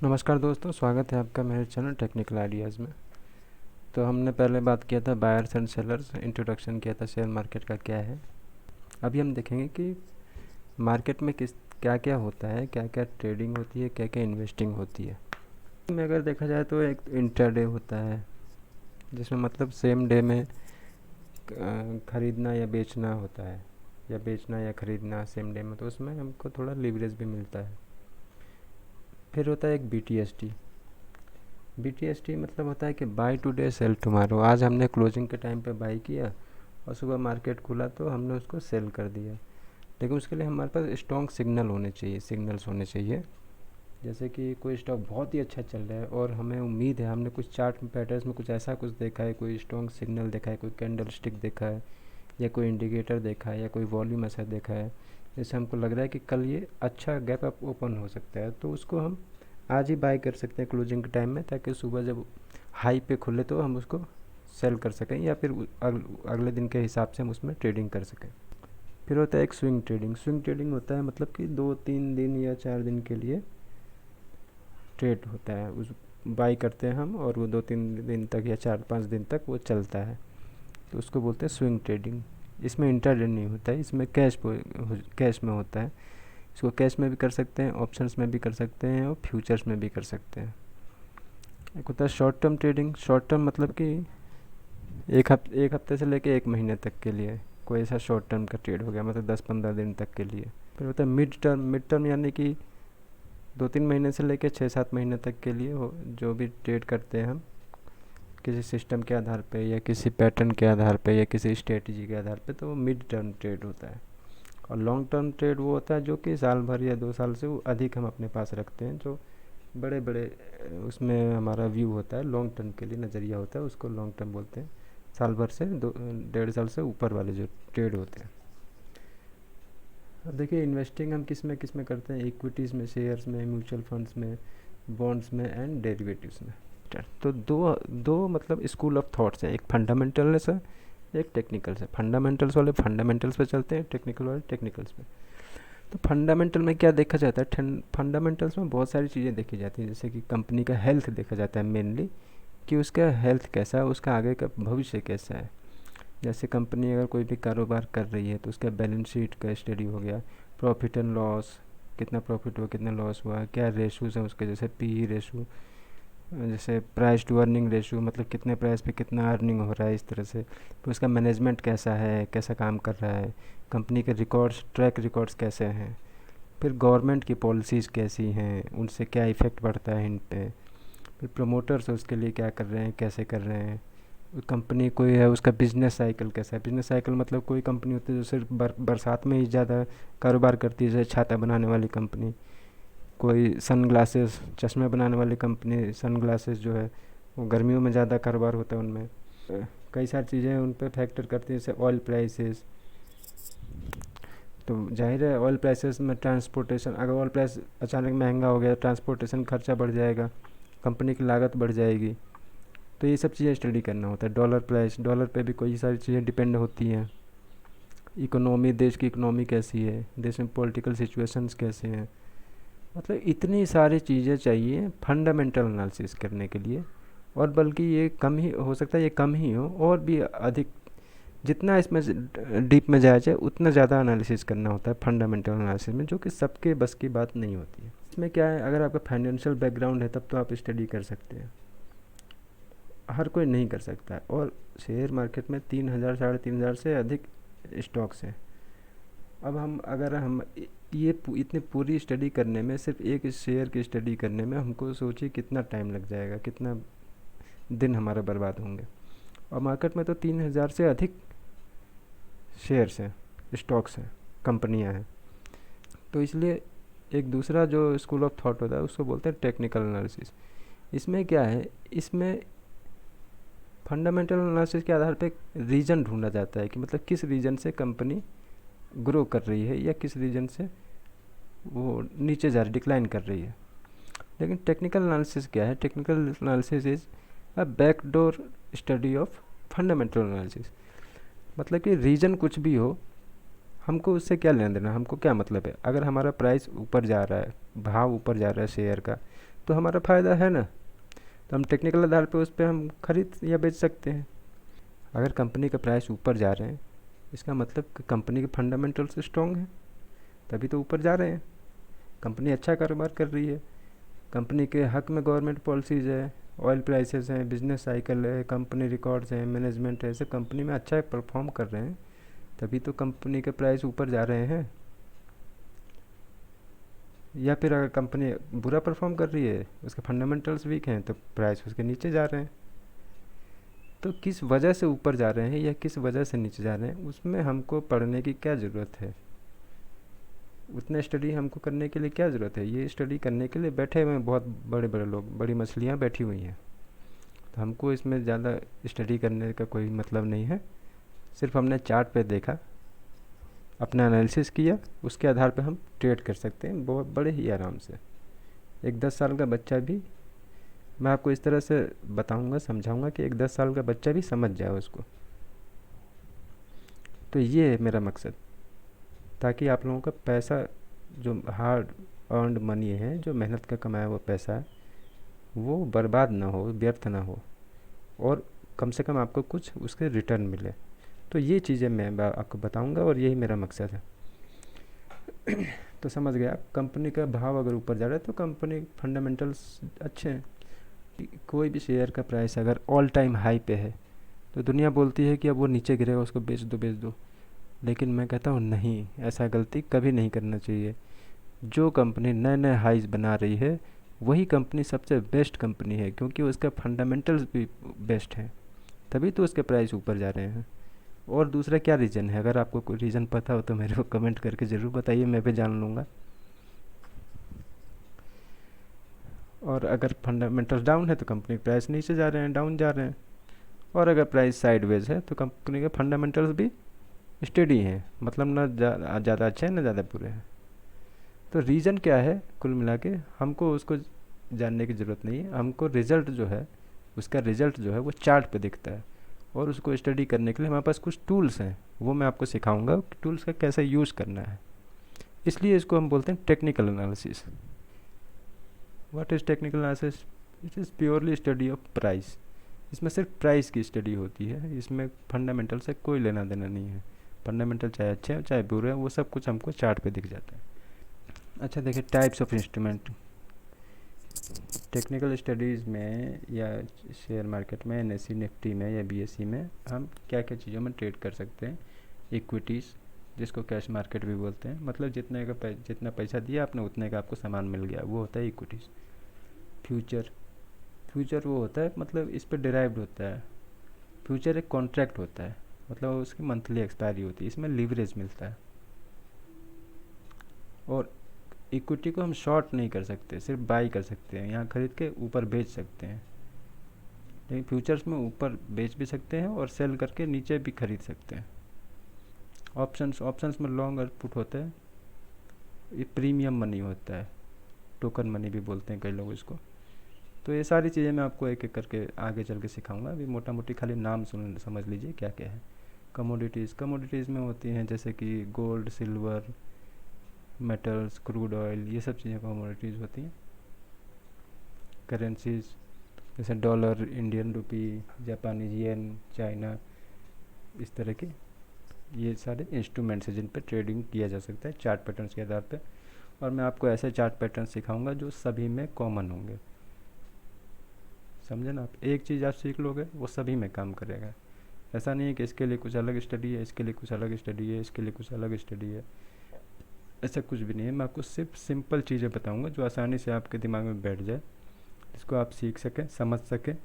नमस्कार दोस्तों, स्वागत है आपका मेरे चैनल टेक्निकल आइडियाज़ में। तो हमने पहले बात किया था बायर्स एंड सेलर्स, इंट्रोडक्शन किया था शेयर मार्केट का क्या है। अभी हम देखेंगे कि मार्केट में किस क्या क्या होता है, क्या क्या ट्रेडिंग होती है, क्या क्या इन्वेस्टिंग होती है। में अगर देखा जाए तो एक इंट्राडे होता है, जिसमें मतलब सेम डे में ख़रीदना या बेचना होता है, या बेचना या ख़रीदना सेम डे में, तो उसमें हमको थोड़ा लीवरेज भी मिलता है। फिर होता है एक BTST मतलब होता है कि बाय टुडे सेल टुमारो। आज हमने क्लोजिंग के टाइम पे बाई किया और सुबह मार्केट खुला तो हमने उसको सेल कर दिया। लेकिन उसके लिए हमारे पास स्ट्रॉन्ग सिग्नल्स होने चाहिए। जैसे कि कोई स्टॉक बहुत ही अच्छा चल रहा है और हमें उम्मीद है, हमने कुछ चार्ट पैटर्न्स में कुछ ऐसा कुछ देखा है, कोई स्ट्रॉन्ग सिग्नल देखा है, कोई कैंडल स्टिक देखा है, या कोई इंडिकेटर देखा है, या कोई वॉल्यूम ऐसा देखा है, जैसे हमको लग रहा है कि कल ये अच्छा गैप अप ओपन हो सकता है, तो उसको हम आज ही बाय कर सकते हैं क्लोजिंग के टाइम में, ताकि सुबह जब हाई पे खुले तो हम उसको सेल कर सकें, या फिर अगले दिन के हिसाब से हम उसमें ट्रेडिंग कर सकें। फिर होता है एक स्विंग ट्रेडिंग होता है, मतलब कि 2-3 दिन या 4 दिन के लिए ट्रेड होता है, उस बाई करते हैं हम, और वो 2-3 दिन तक या 4-5 दिन तक वो चलता है, तो उसको बोलते हैं स्विंग ट्रेडिंग। इसमें इंट्राडे नहीं होता है, इसमें कैश में होता है। इसको कैश में भी कर सकते हैं, ऑप्शंस में भी कर सकते हैं, और फ्यूचर्स में भी कर सकते हैं। एक होता है short term trading. Short term मतलब कि एक हफ्ते से लेके 1 महीने तक के लिए कोई ऐसा शॉर्ट टर्म का ट्रेड हो गया, मतलब 10-15 दिन तक के लिए। फिर होता है मिड टर्म यानी कि 2-3 महीने से लेके 6-7 महीने तक के लिए हो, जो भी ट्रेड करते हैं हम किसी सिस्टम के आधार पे, या किसी पैटर्न के आधार पे, या किसी स्ट्रेटजी के आधार पे, तो वो मिड टर्म ट्रेड होता है। और लॉन्ग टर्म ट्रेड वो होता है जो कि साल भर या 2 साल से वो अधिक हम अपने पास रखते हैं, जो बड़े बड़े उसमें हमारा व्यू होता है, लॉन्ग टर्म के लिए नज़रिया होता है, उसको लॉन्ग टर्म बोलते हैं। साल भर से 1.5 साल से ऊपर वाले जो ट्रेड होते हैं। अब देखिए, इन्वेस्टिंग हम किस में करते हैं, इक्विटीज़ में, शेयर्स में, म्यूचुअल फंड्स में, बॉन्ड्स में, एंड डेरिवेटिव्स में। तो दो दो मतलब स्कूल ऑफ थॉट्स हैं, एक फंडामेंटल्स है, एक टेक्निकल्स है। फंडामेंटल्स वाले फंडामेंटल्स पे चलते हैं, टेक्निकल वाले टेक्निकल्स पे। तो फंडामेंटल में क्या देखा जाता है, फंडामेंटल्स में बहुत सारी चीज़ें देखी जाती हैं, जैसे कि कंपनी का हेल्थ देखा जाता है मेनली, कि उसका हेल्थ कैसा है, उसका आगे का भविष्य कैसा है। जैसे कंपनी अगर कोई भी कारोबार कर रही है तो उसका बैलेंस शीट का स्टडी हो गया, प्रॉफिट एंड लॉस, कितना प्रॉफिट हुआ, कितना लॉस हुआ, क्या रेशूज़ हैं उसके, जैसे पी रेशू, जैसे प्राइस टू अर्निंग रेशो, मतलब कितने प्राइस पे कितना अर्निंग हो रहा है, इस तरह से। फिर उसका मैनेजमेंट कैसा है, कैसा काम कर रहा है, कंपनी के रिकॉर्ड्स, ट्रैक रिकॉर्ड्स कैसे हैं, फिर गवर्नमेंट की पॉलिसीज़ कैसी हैं, उनसे क्या इफ़ेक्ट पड़ता है इन पे, फिर प्रमोटर्स उसके लिए क्या कर रहे हैं, कैसे कर रहे हैं। कंपनी कोई है, उसका बिजनेस साइकिल कैसा है। बिजनेस साइकिल मतलब कोई कंपनी होती है जो सिर्फ बरसात में ही ज़्यादा कारोबार करती है, जैसे छाता बनाने वाली कंपनी, कोई सन ग्लासेस, चश्मे बनाने वाली कंपनी, सन ग्लासेस जो है वो गर्मियों में ज़्यादा कारोबार होता है उनमें। कई सारी चीज़ें उन पर फैक्टर करती हैं, जैसे ऑयल प्राइसेस। तो जाहिर है ऑयल प्राइसेस में ट्रांसपोर्टेशन, अगर ऑयल प्राइस अचानक महंगा हो गया, ट्रांसपोर्टेशन खर्चा बढ़ जाएगा, कंपनी की लागत बढ़ जाएगी। तो ये सब चीज़ें स्टडी करना होता है। डॉलर प्राइस, डॉलर पे भी कोई सारी चीज़ें डिपेंड होती हैं। इकोनॉमी, देश की इकोनॉमी कैसी है, देश में पॉलिटिकल सिचुएशंस कैसे हैं, मतलब इतनी सारी चीज़ें चाहिए फंडामेंटल एनालिसिस करने के लिए। और बल्कि ये कम ही हो सकता है, ये कम ही हो, और भी अधिक, जितना इसमें डीप में जाया जाए उतना ज़्यादा एनालिसिस करना होता है फंडामेंटल एनालिसिस में, जो कि सबके बस की बात नहीं होती है। इसमें क्या है, अगर आपका फाइनेंशियल बैकग्राउंड है तब तो आप स्टडी कर सकते हैं, हर कोई नहीं कर सकता है। और शेयर मार्केट में 3,000 3,500 से अधिक स्टॉक्स हैं। अब हम अगर हम इतनी पूरी स्टडी करने में, सिर्फ एक शेयर की स्टडी करने में हमको सोचिए कितना टाइम लग जाएगा, कितना दिन हमारा बर्बाद होंगे। और मार्केट में तो 3,000 से अधिक शेयर्स हैं, स्टॉक्स हैं, कंपनियां हैं। तो इसलिए एक दूसरा जो स्कूल ऑफ थॉट होता है उसको बोलते हैं टेक्निकल एनालिसिस। इसमें क्या है, इसमें फंडामेंटल एनालिसिस के आधार पे रीज़न ढूंढा जाता है, कि मतलब किस रीज़न से कंपनी ग्रो कर रही है, या किस रीज़न से वो नीचे जा रही, डिक्लाइन कर रही है। लेकिन टेक्निकल एनालिसिस क्या है, technical analysis is a backdoor study of fundamental analysis. मतलब कि रीज़न कुछ भी हो, हमको उससे क्या लेना देना, हमको क्या मतलब है। अगर हमारा प्राइस ऊपर जा रहा है, भाव ऊपर जा रहा है शेयर का, तो हमारा फ़ायदा है ना। तो हम टेक्निकल आधार पे उस पे हम खरीद या बेच सकते हैं। अगर कंपनी का प्राइस ऊपर जा रहे हैं, इसका मतलब कि कंपनी के फंडामेंटल्स स्ट्रॉन्ग हैं, तभी तो ऊपर जा रहे हैं। कंपनी अच्छा कारोबार कर रही है, कंपनी के हक में गवर्नमेंट पॉलिसीज़ है, ऑयल प्राइसेस हैं, बिजनेस साइकिल है, कंपनी रिकॉर्ड्स हैं, मैनेजमेंट है, सब कंपनी में अच्छा परफॉर्म कर रहे हैं, तभी तो कंपनी के प्राइस ऊपर जा रहे हैं। या फिर अगर कंपनी बुरा परफॉर्म कर रही है, उसके फंडामेंटल्स वीक हैं, तो प्राइस उसके नीचे जा रहे हैं। तो किस वजह से ऊपर जा रहे हैं या किस वजह से नीचे जा रहे हैं, उसमें हमको पढ़ने की क्या ज़रूरत है। उतना स्टडी हमको करने के लिए क्या ज़रूरत है। ये स्टडी करने के लिए बैठे हुए हैं बहुत बड़े बड़े लोग, बड़ी मछलियाँ बैठी हुई हैं। तो हमको इसमें ज़्यादा स्टडी करने का कोई मतलब नहीं है। सिर्फ हमने चार्ट पे देखा, अपना एनालिसिस किया, उसके आधार पे हम ट्रेड कर सकते हैं बहुत बड़े ही आराम से। एक 10 साल का बच्चा भी, मैं आपको इस तरह से बताऊंगा, समझाऊंगा कि एक 10 साल का बच्चा भी समझ जाए उसको। तो ये है मेरा मकसद, ताकि आप लोगों का पैसा, जो हार्ड अर्नड मनी है, जो मेहनत का कमाया हुआ पैसा है, वो बर्बाद ना हो, व्यर्थ ना हो, और कम से कम आपको कुछ उसके रिटर्न मिले। तो ये चीज़ें मैं आपको बताऊंगा और यही मेरा मकसद है। तो समझ गया, कंपनी का भाव अगर ऊपर जा रहा है तो कंपनी फंडामेंटल्स अच्छे हैं। कोई भी शेयर का प्राइस अगर ऑल टाइम हाई पे है, तो दुनिया बोलती है कि अब वो नीचे गिरेगा, उसको बेच दो बेच दो। लेकिन मैं कहता हूँ नहीं, ऐसा गलती कभी नहीं करना चाहिए। जो कंपनी नए नए हाइज बना रही है, वही कंपनी सबसे बेस्ट कंपनी है, क्योंकि उसका फंडामेंटल्स भी बेस्ट है, तभी तो उसके प्राइस ऊपर जा रहे हैं। और दूसरा क्या रीज़न है, अगर आपको कोई रीज़न पता हो तो मेरे को कमेंट करके ज़रूर बताइए, मैं भी जान लूँगा। और अगर फंडामेंटल्स डाउन है तो कंपनी के प्राइस नीचे जा रहे हैं, डाउन जा रहे हैं। और अगर प्राइस साइडवेज है तो कंपनी के फंडामेंटल्स भी स्टेडी हैं, मतलब ना ज़्यादा अच्छे हैं ना ज़्यादा बुरे हैं। तो रीज़न क्या है, कुल मिला के हमको उसको जानने की ज़रूरत नहीं है। हमको रिज़ल्ट जो है, उसका रिज़ल्ट जो है वो चार्ट पे दिखता है, और उसको स्टडी करने के लिए हमारे पास कुछ टूल्स हैं, वो मैं आपको सिखाऊंगा कि टूल्स का कैसे यूज़ करना है। इसलिए इसको हम बोलते हैं technical analysis. What is technical analysis? It is purely study of price. इसमें सिर्फ प्राइस की स्टडी होती है, इसमें फंडामेंटल से कोई लेना देना नहीं है। फंडामेंटल चाहे अच्छे हैं चाहे बुरे हैं, वो सब कुछ हमको चार्ट पे दिख जाता है। अच्छा देखिए, types of instrument. Technical studies में या शेयर मार्केट में, एनएससी निफ्टी में या बीएसई में हम क्या क्या चीज़ों में ट्रेड कर सकते हैं। इक्विटीज़, जिसको कैश मार्केट भी बोलते हैं, मतलब जितना पैसा दिया आपने उतने का आपको सामान मिल गया, वो होता है इक्विटीज़। फ्यूचर, फ्यूचर वो होता है, मतलब इस पर डिराइव्ड होता है। फ्यूचर एक कॉन्ट्रैक्ट होता है, मतलब उसकी मंथली एक्सपायरी होती है, इसमें लीवरेज मिलता है। और इक्विटी को हम शॉर्ट नहीं कर सकते, सिर्फ बाई कर सकते हैं, यहाँ खरीद के ऊपर बेच सकते हैं। लेकिन फ्यूचर्स में ऊपर बेच भी सकते हैं और सेल करके नीचे भी खरीद सकते हैं। ऑप्शंस में लॉन्ग और पुट होता है, ये प्रीमियम मनी होता है, टोकन मनी भी बोलते हैं कई लोग इसको। तो ये सारी चीज़ें मैं आपको एक एक करके आगे चल के सिखाऊंगा, अभी मोटा मोटी खाली नाम सुन समझ लीजिए क्या क्या है। कमोडिटीज़ में होती हैं जैसे कि gold, silver, metals, crude oil, ये सब चीज़ें कमोडिटीज़ होती हैं। करेंसीज जैसे डॉलर, इंडियन रुपी, जापानी येन, चाइना, इस तरह के ये सारे इंस्ट्रूमेंट्स हैं जिन पर ट्रेडिंग किया जा सकता है चार्ट पैटर्न्स के आधार पर। और मैं आपको ऐसे चार्ट पैटर्न सिखाऊंगा जो सभी में कॉमन होंगे। समझे ना आप, एक चीज़ आप सीख लोगे वो सभी में काम करेगा। ऐसा नहीं है कि इसके लिए कुछ अलग स्टडी है, इसके लिए कुछ अलग स्टडी है, इसके लिए कुछ अलग स्टडी है, ऐसा कुछ भी नहीं है। मैं आपको सिर्फ सिंपल चीज़ें बताऊंगा जो आसानी से आपके दिमाग में बैठ जाए, जिसको आप सीख सकें, समझ सकें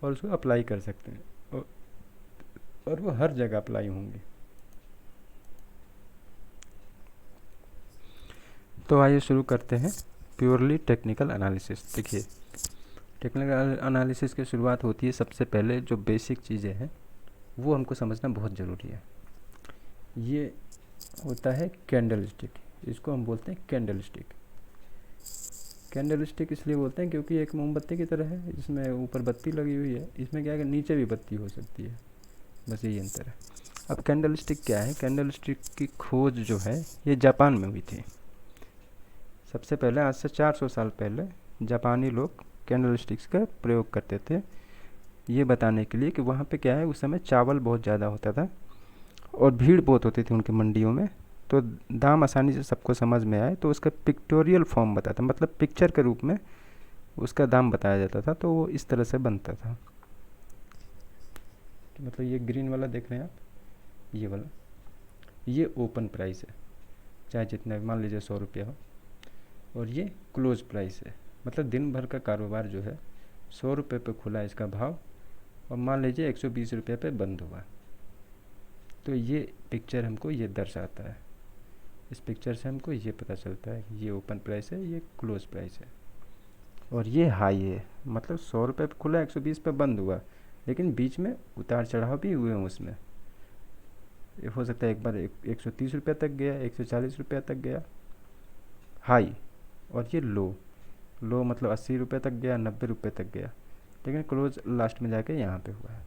और उसको अप्लाई कर सकते हैं, और वो हर जगह अप्लाई होंगी। तो आइए शुरू करते हैं प्योरली टेक्निकल एनालिसिस। देखिए, टेक्निकल एनालिसिस की शुरुआत होती है सबसे पहले, जो बेसिक चीज़ें हैं वो हमको समझना बहुत ज़रूरी है। ये होता है कैंडल स्टिक, इसको हम बोलते हैं कैंडल स्टिक। कैंडल स्टिक इसलिए बोलते हैं क्योंकि एक मोमबत्ती की तरह है, इसमें ऊपर बत्ती लगी हुई है, इसमें क्या है कि नीचे भी बत्ती हो सकती है, बस यही अंतर है। अब कैंडल स्टिक क्या है? कैंडल स्टिक की खोज जो है ये जापान में हुई थी सबसे पहले, आज से 400 साल पहले जापानी लोग कैंडल स्टिक्स का प्रयोग करते थे, ये बताने के लिए कि वहाँ पे क्या है, उस समय चावल बहुत ज़्यादा होता था और भीड़ बहुत होती थी उनकी मंडियों में, तो दाम आसानी से सबको समझ में आए तो उसका पिक्टोरियल फॉर्म बताता, मतलब पिक्चर के रूप में उसका दाम बताया जाता था। तो वो इस तरह से बनता था, मतलब ये ग्रीन वाला देख रहे हैं आप, ये वाला, ये ओपन प्राइस है, चाहे जितना मान लीजिए 100 रुपया हो, और ये क्लोज प्राइस है, मतलब दिन भर का कारोबार जो है 100 रुपये पे खुला इसका भाव, और मान लीजिए 120 रुपये पे बंद हुआ। तो ये पिक्चर हमको ये दर्शाता है, इस पिक्चर से हमको ये पता चलता है कि ये ओपन प्राइस है, ये क्लोज प्राइस है। और ये हाई है, मतलब 100 रुपये पे खुला, 120 पे बंद हुआ, लेकिन बीच में उतार चढ़ाव भी हुए हैं उसमें। हो सकता है एक बार 130 रुपये तक गया, 140 रुपये तक गया हाई, और ये लो, लो मतलब 80 रुपये तक गया, 90 रुपये तक गया, लेकिन क्लोज लास्ट में जाके यहाँ पे हुआ है।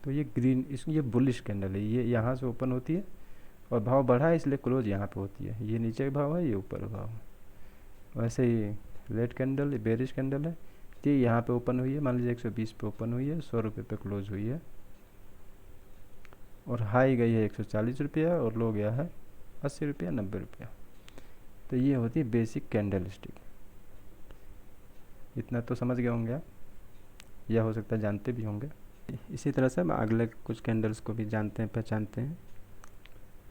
तो ये ग्रीन, ये बुलिश कैंडल है, ये यहाँ से ओपन होती है और भाव बढ़ा है इसलिए क्लोज यहाँ पे होती है, ये नीचे भाव है, ये ऊपर भाव है। वैसे ही रेड कैंडल, बेरिश कैंडल है, तो ये यहाँ पे ओपन हुई है, मान लीजिए 120 पे ओपन हुई है, 100 रुपये पे क्लोज हुई है, और हाई गई है 140 रुपया और लो गया है 80 रुपया, 90 रुपया। तो ये होती है बेसिक कैंडल स्टिक। इतना तो समझ गए होंगे आप, या हो सकता है जानते भी होंगे। इसी तरह से हम अगले कुछ कैंडल्स को भी जानते हैं, पहचानते हैं।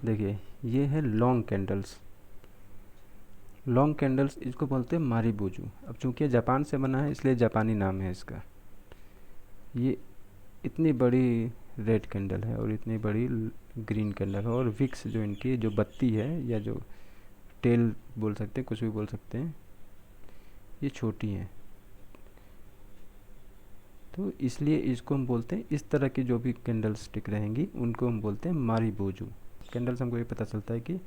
देखिए ये है लॉन्ग कैंडल्स। लॉन्ग कैंडल्स इसको बोलते हैं मारीबोजू। अब चूंकि जापान से बना है इसलिए जापानी नाम है इसका। ये इतनी बड़ी रेड कैंडल है और इतनी बड़ी ग्रीन कैंडल है, और विक्स जो इनकी जो बत्ती है, या जो टेल बोल सकते हैं, कुछ भी बोल सकते हैं, ये छोटी हैं। तो इसलिए इसको हम बोलते हैं, इस तरह की जो भी कैंडल स्टिक रहेंगी उनको हम बोलते हैं मारीबोजू कैंडल्स। हमको ये पता चलता है कि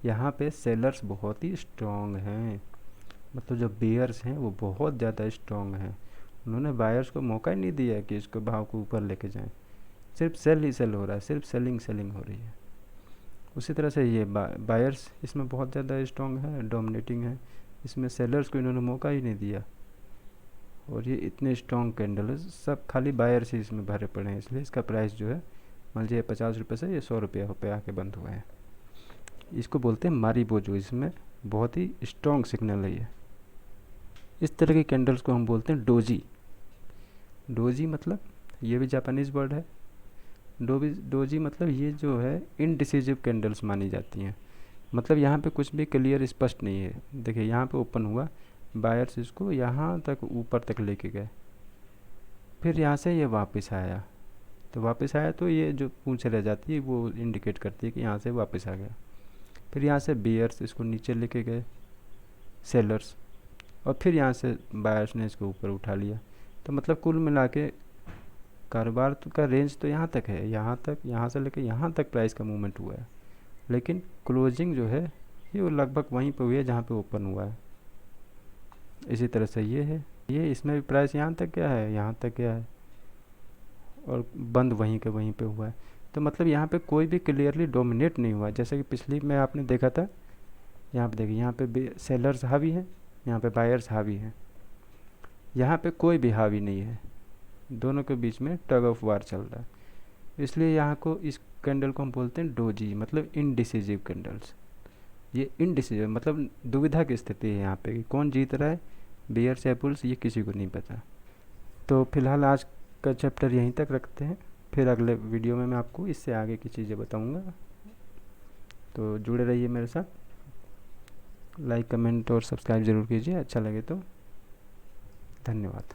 यहाँ पे सेलर्स बहुत ही स्ट्रॉन्ग हैं, मतलब जो बेयर्स हैं वो बहुत ज़्यादा स्ट्रॉन्ग हैं। उन्होंने बायर्स को मौका ही नहीं दिया कि इसको भाव को ऊपर लेके जाएं, सिर्फ सेल ही सेल हो रहा है, सिर्फ सेलिंग हो रही है। उसी तरह से ये बायर्स इसमें बहुत ज़्यादा स्ट्रॉन्ग है, डोमिनेटिंग है, इसमें सेलर्स को इन्होंने मौका ही नहीं दिया। और ये इतने स्ट्रॉन्ग कैंडल है, सब खाली बायर्स ही इसमें भरे पड़े हैं, इसलिए इसका प्राइस जो है मान लीजिए 50 रुपये से ये 100 रुपये पे आके बंद हुए हैं। इसको बोलते हैं मारीबोजू, इसमें बहुत ही स्ट्रॉन्ग सिग्नल है ये। इस तरह के कैंडल्स को हम बोलते हैं डोजी। डोजी मतलब ये भी जापानीज़ वर्ड है। डोजी मतलब ये जो है इनडिसिजिव कैंडल्स मानी जाती हैं, मतलब यहाँ पे कुछ भी क्लियर स्पष्ट नहीं है। देखिए यहाँ पे ओपन हुआ, बायर्स इसको यहाँ तक ऊपर तक लेके गए, फिर यहाँ से ये वापस आया, तो वापस आया तो ये जो पूंछ रह जाती है वो इंडिकेट करती है कि यहाँ से वापस आ गया। फिर यहाँ से बेयर्स इसको नीचे लेके गए सेलर्स, और फिर यहाँ से बायर्स ने इसको ऊपर उठा लिया। तो मतलब कुल मिला के कारोबार का रेंज तो यहाँ तक है, यहाँ तक, यहाँ से लेके यहाँ तक प्राइस का मूवमेंट हुआ है, लेकिन क्लोजिंग जो है ये वो लगभग वहीं पे हुई है जहाँ पे ओपन हुआ है। इसी तरह से ये है, ये इसमें भी प्राइस यहाँ तक गया है, यहाँ तक गया है, और बंद वहीं के वहीं पे हुआ है। तो मतलब यहाँ पे कोई भी क्लियरली डोमिनेट नहीं हुआ, जैसे कि पिछली में आपने देखा था। यहाँ पे देखिए, यहाँ पे सेलर्स हावी हैं, यहाँ पे बायर्स हावी हैं, यहाँ पे कोई भी हावी नहीं है, दोनों के बीच में टग ऑफ वार चल रहा है। इसलिए यहाँ को, इस कैंडल को हम बोलते हैं डोजी, मतलब इनडिसिजिव कैंडल्स। ये इनडिसिजिव मतलब दुविधा की स्थिति है यहाँ पे कि कौन जीत रहा है, बेयर्स या बुल्स, ये किसी को नहीं पता। तो फिलहाल आज का चैप्टर यहीं तक रखते हैं, फिर अगले वीडियो में मैं आपको इससे आगे की चीज़ें बताऊँगा। तो जुड़े रहिए मेरे साथ, लाइक कमेंट और सब्सक्राइब ज़रूर कीजिए, अच्छा लगे तो। धन्यवाद।